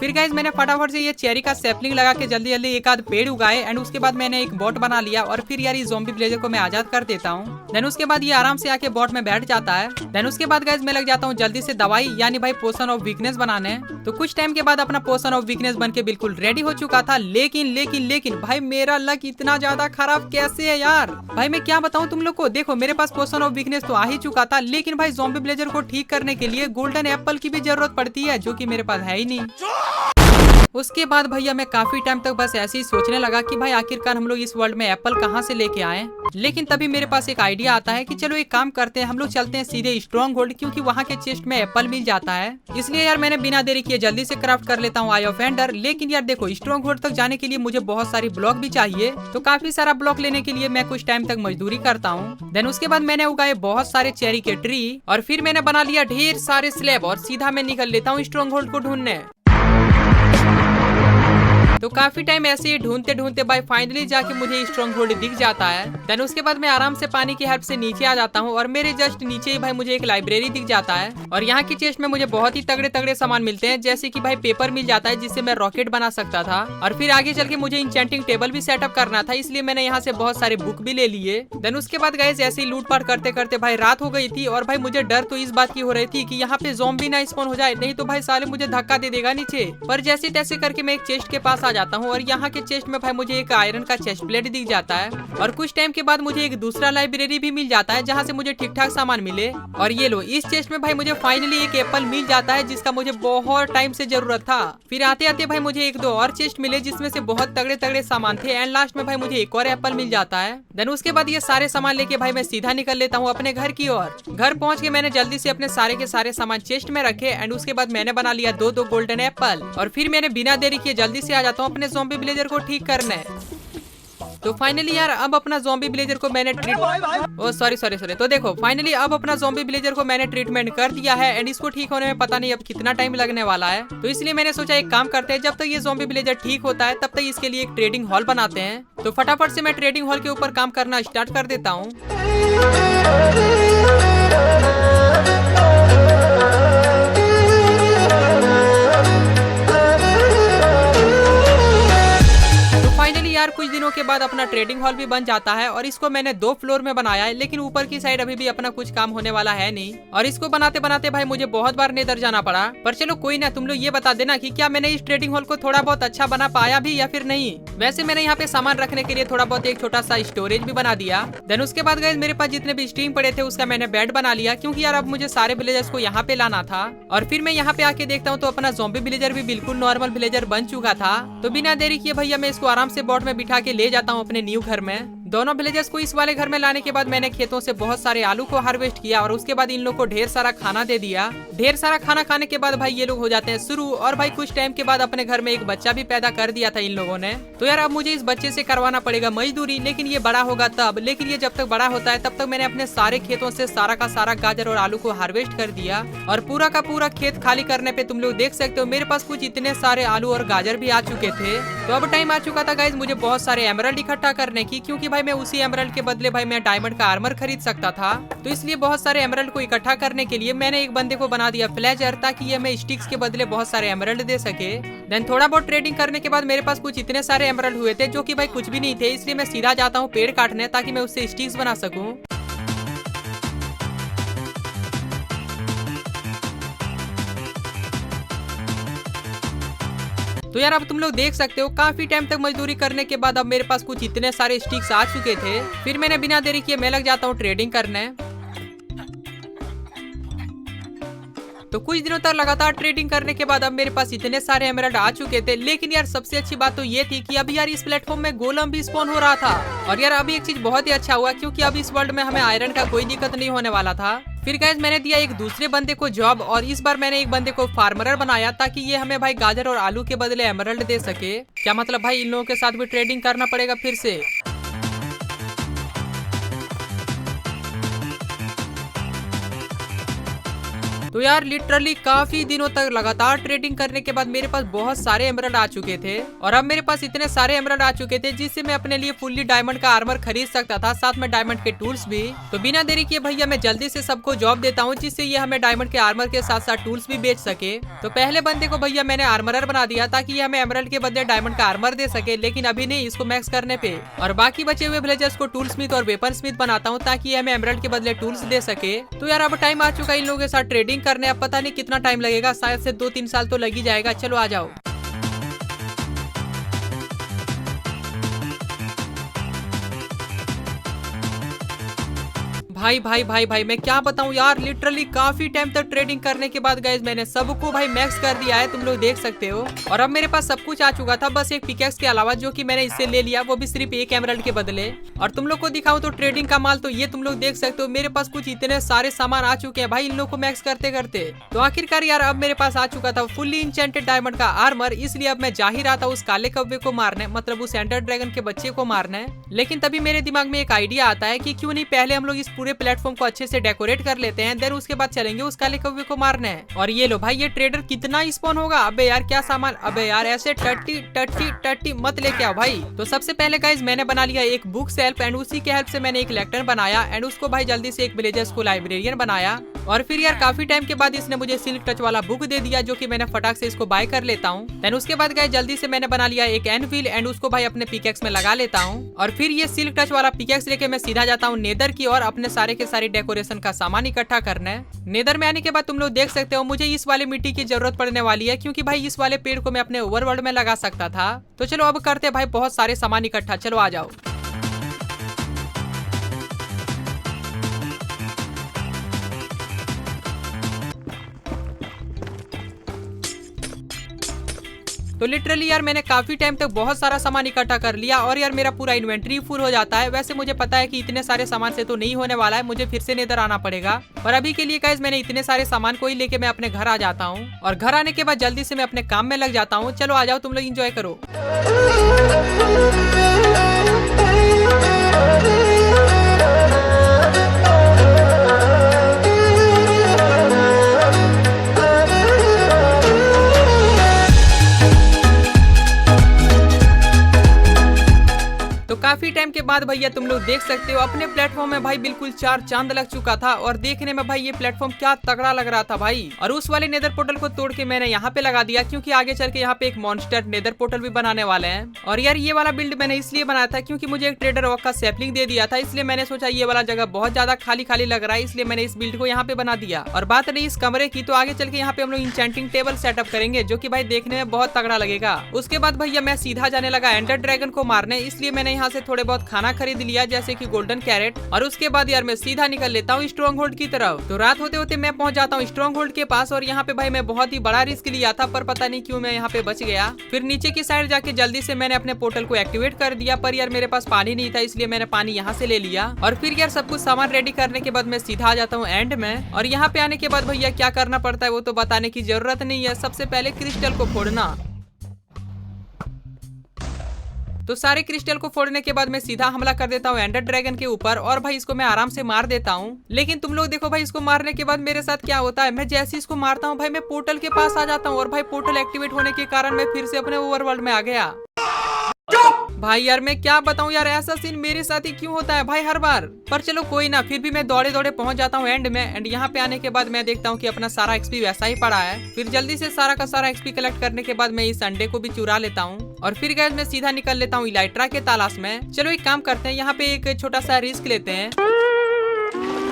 फिर गाइज मैंने फटाफट से ये चेरी का सैपलिंग लगा के जल्दी जल्दी एक आध पेड़ उगाए एंड उसके बाद मैंने एक बॉट बना लिया और फिर यार इस ज़ॉम्बी विलेजर को मैं आजाद कर देता हूँ। देन उसके बाद ये आराम से आके बॉट में बैठ जाता है। देन उसके बाद गाइज मैं लग जाता हूँ जल्दी से दवाई यानी भाई पोशन ऑफ वीकनेस बनाने। तो कुछ टाइम के बाद अपना पोशन ऑफ वीकनेस बन के बिल्कुल रेडी हो चुका था। लेकिन भाई मेरा लक इतना ज्यादा खराब कैसे है यार। भाई मैं क्या बताऊँ तुम लोग को, देखो मेरे पास पोशन ऑफ वीकनेस तो आ ही चुका था, लेकिन भाई ज़ॉम्बी विलेजर को ठीक करने के लिए गोल्डन एप्पल की भी जरूरत पड़ती है, जो की मेरे पास है ही नहीं। उसके बाद भैया मैं काफी टाइम तक बस ऐसे ही सोचने लगा कि भाई आखिरकार हम लोग इस वर्ल्ड में एप्पल कहाँ से लेके आए। लेकिन तभी मेरे पास एक आइडिया आता है कि चलो एक काम करते हैं, हम लोग चलते हैं सीधे स्ट्रॉन्ग होल्ड, क्योंकि वहाँ के चेस्ट में एप्पल मिल जाता है। इसलिए यार मैंने बिना देरी किए जल्दी से क्राफ्ट कर लेता हूँ आई ऑफ एंडर। लेकिन यार देखो स्ट्रॉन्ग होल्ड तक जाने के लिए मुझे बहुत सारी ब्लॉक भी चाहिए, तो काफी सारा ब्लॉक लेने के लिए मैं कुछ टाइम तक मजदूरी करता हूँ। देन उसके बाद मैंने उगाए बहुत सारे चेरी के ट्री और फिर मैंने बना लिया ढेर सारे स्लैब और सीधा मैं निकल लेता हूँ स्ट्रॉन्ग होल्ड को ढूंढने। तो काफी टाइम ऐसे ही ढूंढते ढूंढते भाई फाइनली जाके मुझे स्ट्रॉन्ग होल्ड दिख जाता है। देन उसके बाद मैं आराम से पानी की हेल्प से नीचे आ जाता हूँ और मेरे जस्ट नीचे ही भाई मुझे एक लाइब्रेरी दिख जाता है। और यहाँ की चेस्ट में मुझे बहुत ही तगड़े तगड़े सामान मिलते हैं, जैसे कि भाई पेपर मिल जाता है जिससे मैं रॉकेट बना सकता था। और फिर आगे चल के मुझे इंचेंटिंग टेबल भी सेटअप करना था, इसलिए मैंने यहाँ से बहुत सारे बुक भी ले लिए। देन उसके बाद गाइस ऐसे ही लूटपाट करते करते भाई रात हो गई थी और भाई मुझे डर तो इस बात की हो रही थी कि यहाँ पे ज़ॉम्बी ना स्पॉन हो जाए, नहीं तो भाई साले मुझे धक्का दे देगा नीचे। पर जैसे तैसे करके मैं एक चेस्ट के पास आ जाता हूँ और यहाँ के चेस्ट में भाई मुझे एक आयरन का चेस्ट प्लेट दिख जाता है। और कुछ टाइम के बाद मुझे एक दूसरा लाइब्रेरी भी मिल जाता है जहाँ से मुझे ठीक ठाक सामान मिले। और ये लो इस चेस्ट में भाई मुझे फाइनली एक एप्पल मिल जाता है जिसका मुझे बहुत टाइम से जरूरत था। फिर आते आते भाई मुझे एक दो और चेस्ट मिले जिसमें से बहुत तगड़े तगड़े सामान थे एंड लास्ट में भाई मुझे एक और एप्पल मिल जाता है। देन उसके बाद ये सारे सामान लेके भाई मैं सीधा निकल लेता हूँ अपने घर की ओर। घर पहुँच के मैंने जल्दी से अपने सारे के सारे सामान चेस्ट में रखे एंड उसके बाद मैंने बना लिया दो गोल्डन एप्पल और फिर मैंने बिना देरी किए जल्दी से आ जाता हूँ अपने ज़ॉम्बी विलेजर को ठीक करने। तो फाइनली यार अब अपना ज़ॉम्बी विलेजर को मैंने सॉरी तो देखो फाइनली अब अपना ज़ॉम्बी विलेजर को मैंने ट्रीटमेंट कर दिया है एंड इसको ठीक होने में पता नहीं अब कितना टाइम लगने वाला है। तो इसलिए मैंने सोचा एक काम करते हैं, जब तक ये ज़ॉम्बी विलेजर ठीक होता है तब तक इसके लिए एक ट्रेडिंग हॉल बनाते हैं। तो फटाफट से मैं ट्रेडिंग हॉल के ऊपर काम करना स्टार्ट कर देता हूँ। यार कुछ दिनों के बाद अपना ट्रेडिंग हॉल भी बन जाता है और इसको मैंने 2 फ्लोर में बनाया है, लेकिन ऊपर की साइड अभी भी अपना कुछ काम होने वाला है नहीं। और इसको बनाते बनाते भाई मुझे बहुत बार नेदर जाना पड़ा। पर चलो कोई ना, तुम लोग ये बता देना कि क्या मैंने इस ट्रेडिंग हॉल को थोड़ा बहुत अच्छा बना पाया भी या फिर नहीं। वैसे मैंने यहाँ पे सामान रखने के लिए थोड़ा बहुत एक छोटा सा स्टोरेज भी बना दिया। देन उसके बाद गाइस मेरे पास जितने भी स्टीम पड़े थे उसका मैंने बेड बना लिया, क्योंकि यार अब मुझे सारे विलेजर्स को यहाँ पे लाना था। और फिर मैं यहाँ पे आके देखता हूँ तो अपना ज़ॉम्बी विलेजर भी बिल्कुल नॉर्मल विलेजर बन चुका था। तो बिना देरी किए भैया मैं इसको आराम से बोट में बिठा के ले जाता हूँ अपने न्यू घर में। दोनों विलेजर्स को इस वाले घर में लाने के बाद मैंने खेतों से बहुत सारे आलू को हार्वेस्ट किया और उसके बाद इन लोग को ढेर सारा खाना दे दिया। ढेर सारा खाना खाने के बाद भाई ये लोग हो जाते हैं शुरू। और भाई कुछ टाइम के बाद अपने घर में एक बच्चा भी पैदा कर दिया था इन लोगों ने। तो यार अब मुझे इस बच्चे से करवाना पड़ेगा मजदूरी, लेकिन ये बड़ा होगा तब। लेकिन ये जब तक बड़ा होता है तब तक मैंने अपने सारे खेतों से सारा का सारा गाजर और आलू को हार्वेस्ट कर दिया। और पूरा का पूरा खेत खाली करने पे तुम लोग देख सकते हो मेरे पास कुछ इतने सारे आलू और गाजर भी आ चुके थे। तो अब टाइम आ चुका था गाइज मुझे बहुत सारे एमराल्ड इकट्ठा करने की, क्योंकि भाई मैं उसी एमराल्ड के बदले भाई मैं डायमंड का आर्मर खरीद सकता था। तो इसलिए बहुत सारे एमराल्ड को इकट्ठा करने के लिए मैंने एक बंदे को बना दिया फ्लेजर, ताकि ये मैं स्टिक्स के बदले बहुत सारे एमराल्ड दे सके। देन थोड़ा बहुत ट्रेडिंग करने के बाद मेरे पास कुछ इतने सारे एमराल्ड हुए थे जो कि भाई कुछ भी नहीं थे, इसलिए मैं सीधा जाता हूँ पेड़ काटने ताकि मैं उससे स्टिक्स बना सकूं। तो यार अब तुम लोग देख सकते हो काफी टाइम तक मजदूरी करने के बाद अब मेरे पास कुछ इतने सारे स्टिक्स आ चुके थे। फिर मैंने बिना देरी किए मैं लग जाता हूँ ट्रेडिंग करने। तो कुछ दिनों तक लगातार ट्रेडिंग करने के बाद अब मेरे पास इतने सारे एमराल्ड आ चुके थे। लेकिन यार सबसे अच्छी बात तो ये थी कि अभी यार इस प्लेटफॉर्म में गोलम भी स्पॉन हो रहा था। और यार अभी एक चीज बहुत ही अच्छा हुआ क्योंकि अब इस वर्ल्ड में हमें आयरन का कोई दिक्कत नहीं होने वाला था। फिर गाइस मैंने दिया एक दूसरे बंदे को जॉब और इस बार मैंने एक बंदे को फार्मर बनाया ताकि ये हमें भाई गाजर और आलू के बदले एमराल्ड दे सके। क्या मतलब भाई इन लोगों के साथ भी ट्रेडिंग करना पड़ेगा फिर से। तो यार लिटरली काफी दिनों तक लगातार ट्रेडिंग करने के बाद मेरे पास बहुत सारे एमराल्ड आ चुके थे और अब मेरे पास इतने सारे एमराल्ड आ चुके थे जिससे मैं अपने लिए फुल्ली डायमंड का आर्मर खरीद सकता था, साथ में डायमंड के टूल्स भी। तो बिना देरी किए भैया मैं जल्दी से सबको जॉब देता हूँ जिससे ये हमें डायमंड के आर्मर के साथ साथ टूल्स भी बेच सके। तो पहले बंदे को भैया मैंने आर्मरर बना दिया ताकि ये हमें एमराल्ड के बदले डायमंड का आर्मर दे सके, लेकिन अभी नहीं, इसको मैक्स करने पे। और बाकी बचे हुए विलेजर्स को टूल स्मिथ और वेपन स्मिथ बनाता हूँ ताकि हमें एमराल्ड के बदले टूल्स दे सके। तो यार अब टाइम आ चुका है इन लोगों के साथ ट्रेडिंग करने। अब पता नहीं कितना टाइम लगेगा, शायद से 2-3 साल तो लग ही जाएगा। चलो आ जाओ। भाई भाई भाई भाई मैं क्या बताऊं यार, लिटरली काफी टाइम तक ट्रेडिंग करने के बाद गाइस मैंने सबको भाई मैक्स कर दिया है, तुम लोग देख सकते हो। और अब मेरे पास सब कुछ आ चुका था, बस एक पिकेक्स के अलावा जो कि मैंने इससे ले लिया, वो भी सिर्फ एक एमराल्ड के बदले। और तुम लोग को दिखाऊं तो ट्रेडिंग का माल तो ये तुम लोग देख सकते हो, मेरे पास कुछ इतने सारे सामान आ चुके हैं भाई इन लोग को मैक्स करते करते। तो आखिरकार यार अब मेरे पास आ चुका था फुल्ली इंचेंटेड डायमंड का आर्मर, इसलिए अब मैं जा ही रहा था उस काले कौवे को मारने, मतलब उस एंडर ड्रैगन के बच्चे को मारने। लेकिन तभी मेरे दिमाग में एक आइडिया आता है कि क्यों नहीं पहले हम लोग इस पूरे प्लेटफॉर्म को अच्छे से डेकोरेट कर लेते हैं, देन उसके बाद चलेंगे उस काले कौवे को मारने। और ये लो भाई ये ट्रेडर कितना स्पॉन होगा। अबे यार क्या सामान, अबे यार ऐसे टट्टी टट्टी टट्टी मत लेके आओ भाई। तो सबसे पहले गाइस मैंने बना लिया एक बुक सेल्फ एंड उसी के हेल्प से मैंने एक लेक्टर बनाया एंड उसको भाई जल्दी से एक विलेजर्स को लाइब्रेरियन बनाया। और फिर यार काफी टाइम के बाद इसने मुझे सिल्क टच वाला बुक दे दिया जो कि मैंने फटाक से इसको बाय कर लेता हूँ। देन उसके बाद गाइस जल्दी से मैंने बना लिया एक एनविल एंड उसको भाई अपने पिकेक्स में लगा लेता हूँ। और फिर ये सिल्क टच वाला पिकेक्स लेके मैं सीधा जाता हूँ नेदर की और अपने सारे के सारे डेकोरेशन का सामान इकट्ठा करना है। नेदर में आने के बाद तुम लोग देख सकते हो मुझे इस वाले मिट्टी की जरूरत पड़ने वाली है क्योंकि भाई इस वाले पेड़ को मैं अपने ओवरवर्ल्ड में लगा सकता था। तो चलो अब करते भाई बहुत सारे सामान इकट्ठा, चलो आ जाओ। तो लिटरली यार मैंने काफी टाइम तक बहुत सारा सामान इकट्ठा कर लिया और यार मेरा पूरा इन्वेंट्री फुल हो जाता है। वैसे मुझे पता है कि इतने सारे सामान से तो नहीं होने वाला है, मुझे फिर से नेदर आना पड़ेगा। और अभी के लिए गाइस मैंने इतने सारे सामान को ही लेके मैं अपने घर आ जाता हूँ और घर आने के बाद जल्दी से मैं अपने काम में लग जाता हूँ। चलो आ जाओ तुम लोग एंजॉय करो। काफी टाइम के बाद भैया तुम लोग देख सकते हो अपने प्लेटफॉर्म में भाई बिल्कुल 4 चांद लग चुका था और देखने में भाई ये प्लेटफॉर्म क्या तगड़ा लग रहा था भाई। और उस वाले नेदर पोर्टल को तोड़ के मैंने यहाँ पे लगा दिया क्योंकि आगे चल के यहाँ पे एक मॉन्स्टर नेदर पोर्टल भी बनाने वाले हैं। और यार ये वाला बिल्ड मैंने इसलिए बनाया था क्योंकि मुझे एक ट्रेडर वॉक का सैपलिंग दे दिया था, इसलिए मैंने सोचा ये वाला जगह बहुत ज्यादा खाली खाली लग रहा है, इसलिए मैंने इस बिल्ड को यहाँ पे बना दिया। और बात रही इस कमरे की, तो आगे चल के यहाँ पे हम लोग इंचेंटिंग टेबल सेटअप करेंगे जो की भाई देखने में बहुत तगड़ा लगेगा। उसके बाद भैया मैं सीधा जाने लगा एंडर ड्रैगन को मारने, इसलिए मैंने यहाँ से थोड़े बहुत खाना खरीद लिया जैसे कि गोल्डन कैरेट। और उसके बाद यार मैं सीधा निकल लेता हूँ स्ट्रॉन्ग होल्ड की तरफ। तो रात होते होते मैं पहुंच जाता हूँ स्ट्रॉन्ग होल्ड के पास और यहाँ पे भाई मैं बहुत ही बड़ा रिस्क लिया था पर पता नहीं क्यों मैं यहाँ पे बच गया। फिर नीचे की साइड जाके जल्दी से मैंने अपने पोर्टल को एक्टिवेट कर दिया, पर यार मेरे पास पानी नहीं था इसलिए मैंने पानी यहाँ से ले लिया। और फिर यार सब कुछ सामान रेडी करने के बाद मैं सीधा आ जाता हूँ एंड में। और यहाँ पे आने के बाद भैया क्या करना पड़ता है वो तो बताने की जरूरत नहीं है, सबसे पहले क्रिस्टल को फोड़ना। तो सारे क्रिस्टल को फोड़ने के बाद मैं सीधा हमला कर देता हूँ एंडर ड्रैगन के ऊपर और भाई इसको मैं आराम से मार देता हूँ। लेकिन तुम लोग देखो भाई इसको मारने के बाद मेरे साथ क्या होता है, मैं जैसे इसको मारता हूँ भाई मैं पोर्टल के पास आ जाता हूँ और भाई पोर्टल एक्टिवेट होने के कारण मैं फिर से अपने ओवरवर्ल्ड में आ गया। भाई यार मैं क्या बताऊं यार, ऐसा सीन मेरे साथ ही क्यों होता है भाई हर बार। पर चलो कोई ना, फिर भी मैं दौड़े दौड़े पहुंच जाता हूं एंड में। एंड यहाँ पे आने के बाद मैं देखता हूँ कि अपना सारा एक्सपी वैसा ही पड़ा है। फिर जल्दी से सारा का सारा एक्सपी कलेक्ट करने के बाद मैं इस अंडे को भी चुरा लेता हूँ और फिर गाइस मैं सीधा निकल लेता हूँ इलाइट्रा के तलाश में। चलो एक काम करते हैं, यहाँ पे एक छोटा सा रिस्क लेते हैं।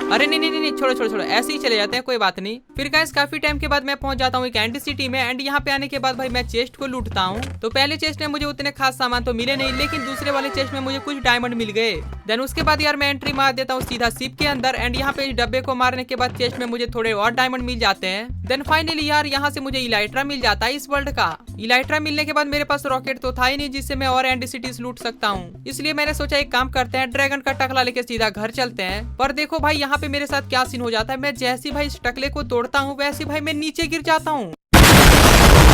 अरे नहीं नहीं नहीं, छोड़ो छोड़ो छोड़ो, ऐसे ही चले जाते हैं, कोई बात नहीं। फिर गाइस काफी टाइम के बाद मैं पहुंच जाता हूँ एक एंड सिटी में। एंड यहाँ पे आने के बाद भाई मैं चेस्ट को लूटता हूँ। तो पहले चेस्ट में मुझे उतने खास सामान तो मिले नहीं, लेकिन दूसरे वाले चेस्ट में मुझे कुछ डायमंड मिल गए। देन उसके बाद यार मैं एंट्री मार देता हूँ सीधा शिप के अंदर। एंड यहाँ पे इस डब्बे को मारने के बाद चेस्ट में मुझे थोड़े और डायमंड मिल जाते हैं। देन फाइनली यार यहाँ से मुझे इलाइट्रा मिल जाता है इस वर्ल्ड का। इलाइट्रा मिलने के बाद मेरे पास रॉकेट तो था ही नहीं जिससे मैं और एंड सिटीज लूट सकता हूँ, इसलिए मैंने सोचा एक काम करते हैं, ड्रैगन का टकला लेके सीधा घर चलते हैं। पर देखो भाई यहाँ पे मेरे साथ क्या सीन हो जाता है, मैं जैसे भाई इस टकले को तोड़ता हूँ वैसे भाई मैं नीचे गिर जाता हूँ।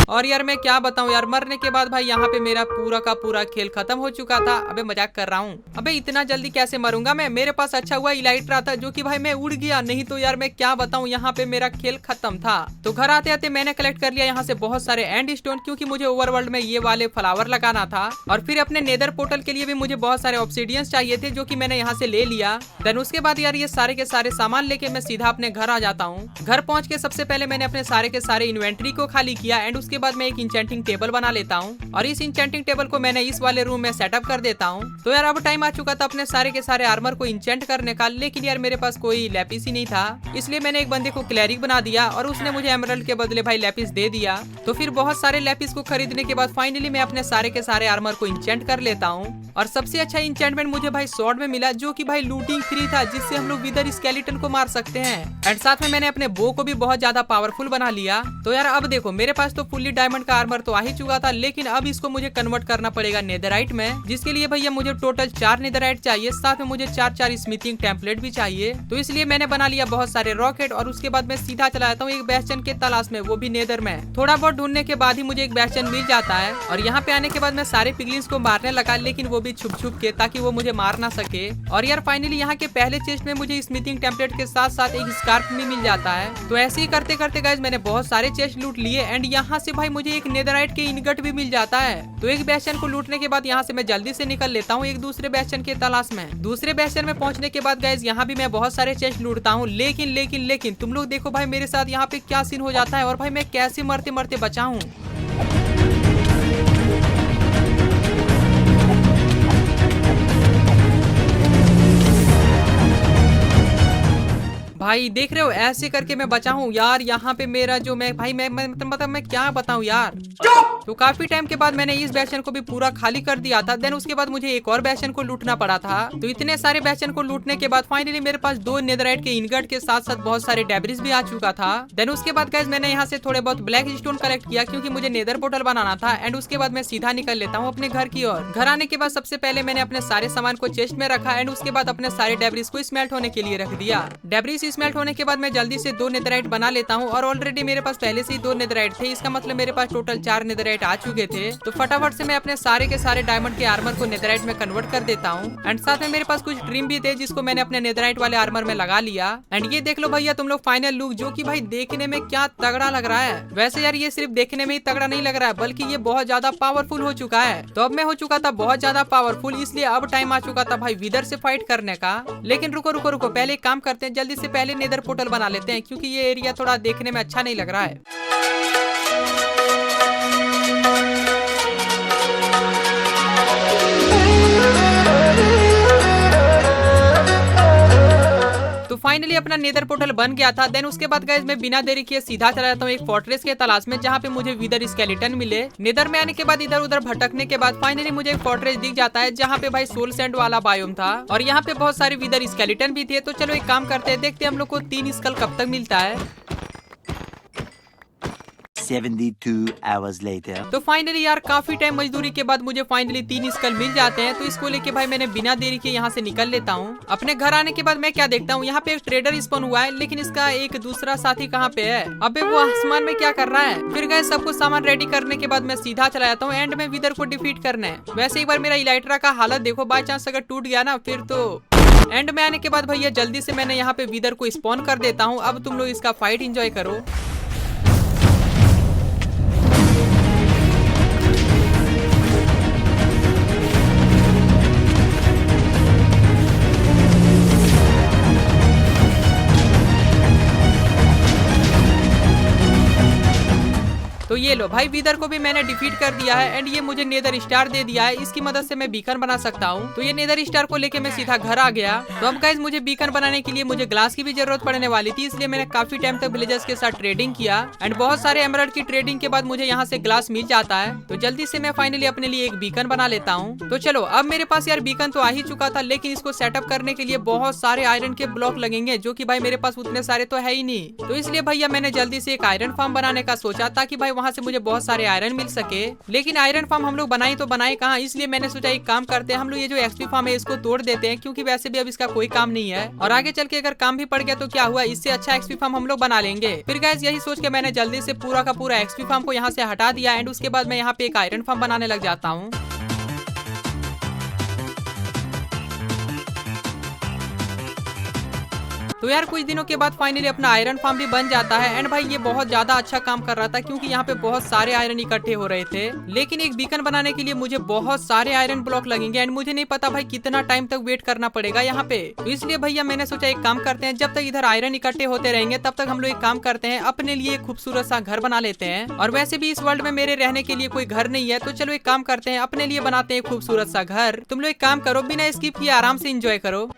और यार मैं क्या बताऊं यार, मरने के बाद भाई यहाँ पे मेरा पूरा का पूरा खेल खत्म हो चुका था। अबे मजाक कर रहा हूँ, अबे इतना जल्दी कैसे मरूंगा मैं, मेरे पास अच्छा हुआ इलाइट्रा था जो कि भाई मैं उड़ गया, नहीं तो यार मैं क्या बताऊं यहाँ पे मेरा खेल खत्म था। तो घर आते आते मैंने कलेक्ट कर लिया यहाँ से बहुत सारे एंड स्टोन, क्योंकि मुझे ओवरवर्ल्ड में ये वाले फ्लावर लगाना था। और फिर अपने नेदर पोर्टल के लिए भी मुझे बहुत सारे ऑब्सिडियंस चाहिए थे जो की मैंने यहाँ से ले लिया। देन उसके बाद यार ये सारे के सारे सामान लेके मैं सीधा अपने घर आ जाता हूँ। घर पहुँच के सबसे पहले मैंने अपने सारे के सारे इन्वेंट्री को खाली किया। एंड उसके बाद मैं एक इंचेंटिंग टेबल बना लेता हूँ और इस इंचेंटिंग टेबल को मैंने इस वाले रूम में सेटअप कर देता हूँ। तो यार अब टाइम आ चुका था अपने सारे के सारे आर्मर को इंचेंट करने का, लेकिन यार मेरे पास कोई लैपिस ही नहीं था, इसलिए मैंने एक बंदे को क्लैरिक बना दिया और उसने मुझे एमराल्ड के बदले भाई लैपिस दे दिया। तो फिर बहुत सारे लैपिस को खरीदने के बाद फाइनली मैं अपने सारे के सारे आर्मर को इंचेंट कर लेता हूँ। और सबसे अच्छा इंचेंटमेंट मुझे भाई स्वॉर्ड में मिला जो कि भाई लूटिंग फ्री था, जिससे हम लोग विदर स्केलेटन को मार सकते हैं। एंड साथ में मैंने अपने बो को भी बहुत ज्यादा पावरफुल बना लिया। तो यार अब देखो मेरे पास तो फुल्ली डायमंड का आर्मर तो आ ही चुका था, लेकिन अब इसको मुझे कन्वर्ट करना पड़ेगा नेदराइट में, जिसके लिए भैया मुझे टोटल 4 नेदराइट चाहिए, साथ में मुझे 4 स्मिथिंग टेम्पलेट भी चाहिए। तो इसलिए मैंने बना लिया बहुत सारे रॉकेट और उसके बाद मैं सीधा चला जाता हूँ एक बेस्टन के तलाश में, वो भी नेदर में। थोड़ा बहुत ढूंढने के बाद ही मुझे एक बेस्टन मिल जाता है और यहाँ पे आने के बाद मैं सारे पिगलिन्स को मारने लगा, लेकिन वो भी छुप छुप के, ताकि वो मुझे मार ना सके। और यार फाइनली यहाँ के पहले चेस्ट में मुझे स्मिथिंग टेम्पलेट के साथ साथ एक स्कार्फ भी मिल जाता है। तो ऐसे ही करते करते गाइस मैंने बहुत सारे चेस्ट लूट लिए। एंड यहाँ से भाई मुझे एक नेदराइट के इनगट भी मिल जाता है। तो एक बेस्टन को लूटने के बाद यहाँ से मैं जल्दी से निकल लेता हूँ एक दूसरे बेस्टन के तलाश में। दूसरे बेस्टन में पहुंचने के बाद गाइस यहाँ भी मैं बहुत सारे चेस्ट लूटता हूँ, लेकिन लेकिन लेकिन तुम लोग देखो भाई मेरे साथ यहाँ पे क्या सीन हो जाता है और भाई मैं कैसे मरते मरते बचा हूँ। भाई देख रहे हो ऐसे करके मैं बचा हूँ यार। यहाँ पे मेरा जो मैं भाई मैं मतलब मैं क्या बताऊँ यार। तो काफी टाइम के बाद मैंने इस बेस्टन को भी पूरा खाली कर दिया था। देन उसके बाद मुझे एक और बेस्टन को लूटना पड़ा था। तो इतने सारे बेस्टन को लूटने के बाद फाइनली मेरे पास 2 नेदराइट के इनगट के साथ साथ बहुत सारे डेब्रिस भी आ चुका था। देन उसके बाद गाइस मैंने यहाँ से थोड़े बहुत ब्लैक स्टोन कलेक्ट किया, क्योंकि मुझे नेदर पोर्टल बनाना था। एंड उसके बाद मैं सीधा निकल लेता हूँ अपने घर की ओर। घर आने के बाद सबसे पहले मैंने अपने सारे सामान को चेस्ट में रखा। एंड उसके बाद अपने सारे डेब्रिस को स्मेल्ट होने के लिए रख दिया। डेब्रिस स्मेल्ट होने के बाद मैं जल्दी से 2 नेदराइट बना लेता हूँ और ऑलरेडी मेरे पास पहले से ही 2 नेदराइट थे, इसका मतलब मेरे पास टोटल 4 नेदराइट आ चुके थे। तो फटाफट से मैं अपने सारे के सारे डायमंड के आर्मर को नेदराइट में कन्वर्ट कर देता हूँ। एंड साथ में मेरे पास कुछ ड्रीम भी थे जिसको मैंने अपने नेदराइट वाले आर्मर में लगा लिया। एंड ये देख लो भैया तुम लोग फाइनल लुक, जो कि भाई देखने में क्या तगड़ा लग रहा है। वैसे यार ये सिर्फ देखने में ही तगड़ा नहीं लग रहा है, बल्कि ये बहुत ज्यादा पावरफुल हो चुका है। तो अब मैं हो चुका था बहुत ज्यादा पावरफुल, इसलिए अब टाइम आ चुका था भाई विदर से फाइट करने का। लेकिन रुको रुको रुको, पहले एक काम करते हैं, जल्दी से पहले नेदर पोर्टल बना लेते हैं, क्योंकि ये एरिया थोड़ा देखने में अच्छा नहीं लग रहा है। तो फाइनली अपना नेदर पोर्टल बन गया था। देन उसके बाद गाइस मैं बिना देरी किए सीधा चला जाता हूँ एक फोर्ट्रेस के तलाश में, जहाँ पे मुझे विदर स्केलेटन मिले। नेदर में आने के बाद इधर उधर भटकने के बाद फाइनली मुझे एक फोर्ट्रेस दिख जाता है, जहाँ पे भाई सोल सैंड वाला बायोम था और यहाँ पे बहुत सारे विदर स्केलेटन भी थे। तो चलो एक काम करते हैं, देखते हैं हम लोग को 3 स्कल कब तक मिलता है। 72 hours later. तो फाइनली यार काफी टाइम मजदूरी के बाद मुझे फाइनली 3 स्कल मिल जाते हैं। तो इसको लेके भाई मैंने बिना देरी के यहाँ से निकल लेता हूँ। अपने घर आने के बाद मैं क्या देखता हूँ, यहाँ पे एक ट्रेडर स्पॉन हुआ है, लेकिन इसका एक दूसरा साथी कहाँ पे है। अबे वो आसमान में क्या कर रहा है। फिर गए सब कुछ सामान रेडी करने के बाद मैं सीधा चला जाता हूँ एंड में विदर को डिफीट करने। वैसे एक बार मेरा इलाइट्रा का हालत देखो, बाई चांस अगर टूट गया ना फिर तो एंड में आने के बाद भैया जल्दी से मैंने यहाँ पे विदर को स्पॉन कर देता हूँ। अब तुम लोग इसका फाइट एंजॉय करो। तो ये लो भाई, विदर को भी मैंने डिफीट कर दिया है एंड ये मुझे नेदर स्टार दे दिया है। इसकी मदद से मैं बीकन बना सकता हूँ। तो ये नेदर स्टार को लेके मैं सीधा घर आ गया। तो अब गाइस मुझे बीकन बनाने के लिए मुझे ग्लास की भी जरूरत पड़ने वाली थी, इसलिए मैंने काफी टाइम तक विलेजर्स के साथ ट्रेडिंग किया एंड बहुत सारे एमराल्ड की ट्रेडिंग के बाद मुझे यहाँ से ग्लास मिल जाता है। तो जल्दी से मैं फाइनली अपने लिए एक बीकन बना लेता हूँ। तो चलो अब मेरे पास यार बीकन तो आ ही चुका था, लेकिन इसको सेटअप करने के लिए बहुत सारे आयरन के ब्लॉक लगेंगे, जो कि भाई मेरे पास उतने सारे तो है ही नहीं। तो इसलिए भैया मैंने जल्दी से एक आयरन फार्म बनाने का सोचा, ताकि भाई वहाँ से मुझे बहुत सारे आयरन मिल सके। लेकिन आयरन फार्म हम लोग बनाए तो बनाए कहाँ, इसलिए मैंने सोचा एक काम करते हैं, हम लोग ये जो एक्सपी फार्म है इसको तोड़ देते हैं, क्योंकि वैसे भी अब इसका कोई काम नहीं है और आगे चल के अगर काम भी पड़ गया तो क्या हुआ, इससे अच्छा एक्सपी फार्म हम लोग बना लेंगे। फिर गाइस यही सोच के मैंने जल्दी से पूरा का पूरा एक्सपी फार्म को यहाँ से हटा दिया एंड उसके बाद मैं यहाँ पे एक आयरन फार्म बनाने लग जाता हूँ। तो यार कुछ दिनों के बाद फाइनली अपना आयरन फार्म भी बन जाता है एंड भाई ये बहुत ज्यादा अच्छा काम कर रहा था, क्योंकि यहाँ पे बहुत सारे आयरन इकट्ठे हो रहे थे। लेकिन एक बीकन बनाने के लिए मुझे बहुत सारे आयरन ब्लॉक लगेंगे एंड मुझे नहीं पता भाई कितना टाइम तक वेट करना पड़ेगा यहाँ पे। तो इसलिए भैया मैंने सोचा एक काम करते हैं, जब तक इधर आयरन इकट्ठे होते रहेंगे तब तक हम लोग एक काम करते हैं, अपने लिए एक खूबसूरत सा घर बना लेते हैं। और वैसे भी इस वर्ल्ड में मेरे रहने के लिए कोई घर नहीं है, तो चलो एक काम करते हैं, अपने लिए बनाते हैं खूबसूरत सा घर। तुम लोग एक काम करो, बिना स्किप किए आराम से एंजॉय करो।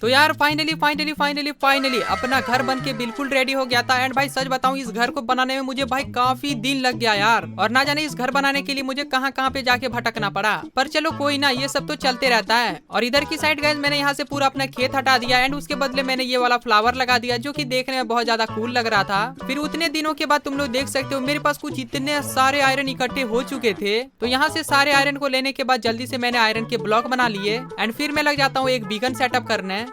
तो यार फाइनली अपना घर बन के बिल्कुल रेडी हो गया था एंड भाई सच बताऊं इस घर को बनाने में मुझे भाई काफी दिन लग गया यार, और ना जाने इस घर बनाने के लिए मुझे कहां कहां पे जाके भटकना पड़ा। पर चलो कोई ना, ये सब तो चलते रहता है। और इधर की साइड गाइस मैंने यहाँ से पूरा अपना खेत हटा दिया एंड उसके बदले मैंने ये वाला फ्लावर लगा दिया, जो की देखने में बहुत ज्यादा कूल लग रहा था। फिर उतने दिनों के बाद तुम लोग देख सकते हो मेरे पास कुछ इतने सारे आयरन इकट्ठे हो चुके थे। तो यहाँ से सारे आयरन को लेने के बाद जल्दी से मैंने आयरन के ब्लॉक बना लिए एंड फिर मैं लग जाता हूँ एक बीकन सेटअप करने।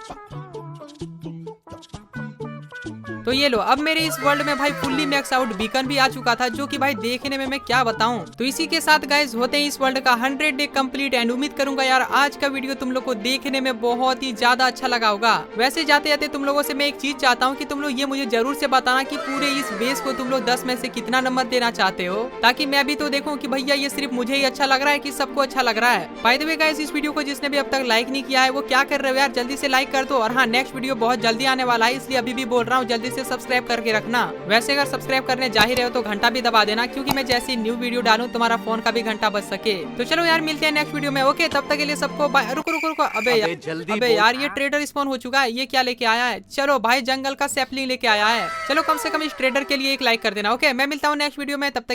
तो ये लो, अब मेरे इस वर्ल्ड में भाई फुल्ली मैक्स आउट बीकन भी आ चुका था, जो कि भाई देखने में मैं क्या बताऊं। तो इसी के साथ गाइस होते हैं इस वर्ल्ड का 100 डे कंप्लीट एंड उम्मीद करूंगा यार आज का वीडियो तुम लोग को देखने में बहुत ही ज्यादा अच्छा लगा होगा। वैसे जाते जाते तुम लोगों से मैं एक चीज चाहता हूँ कि तुम लोग ये मुझे जरूर से बताना कि पूरे इस बेस को तुम लोग 10 में से कितना नंबर देना चाहते हो, ताकि मैं भी तो देखूं कि भैया ये सिर्फ मुझे ही अच्छा लग रहा है कि सबको अच्छा लग रहा है। बाय द वे गाइस इस वीडियो को जिसने भी अब तक लाइक नहीं किया है वो क्या कर रहे हो यार, जल्दी से लाइक कर दो। और हाँ, नेक्स्ट वीडियो बहुत जल्दी आने वाला है, इसलिए अभी भी बोल रहा हूँ जल्दी से सब्सक्राइब करके रखना। वैसे अगर सब्सक्राइब करने जा ही रहे हो तो घंटा भी दबा देना, क्योंकि मैं जैसी न्यू वीडियो डालूं तुम्हारा फोन का भी घंटा बज सके। तो चलो यार मिलते हैं नेक्स्ट वीडियो में। ओके, तब तक के लिए सबको बाय। रुको अबे यार ये ट्रेडर स्पॉन हो चुका है, ये क्या लेके आया है? चलो भाई जंगल का सैपलिंग लेके आया है। चलो कम से कम इस ट्रेडर के लिए एक लाइक कर देना। ओके, मैं मिलता हूँ नेक्स्ट वीडियो में, तब तक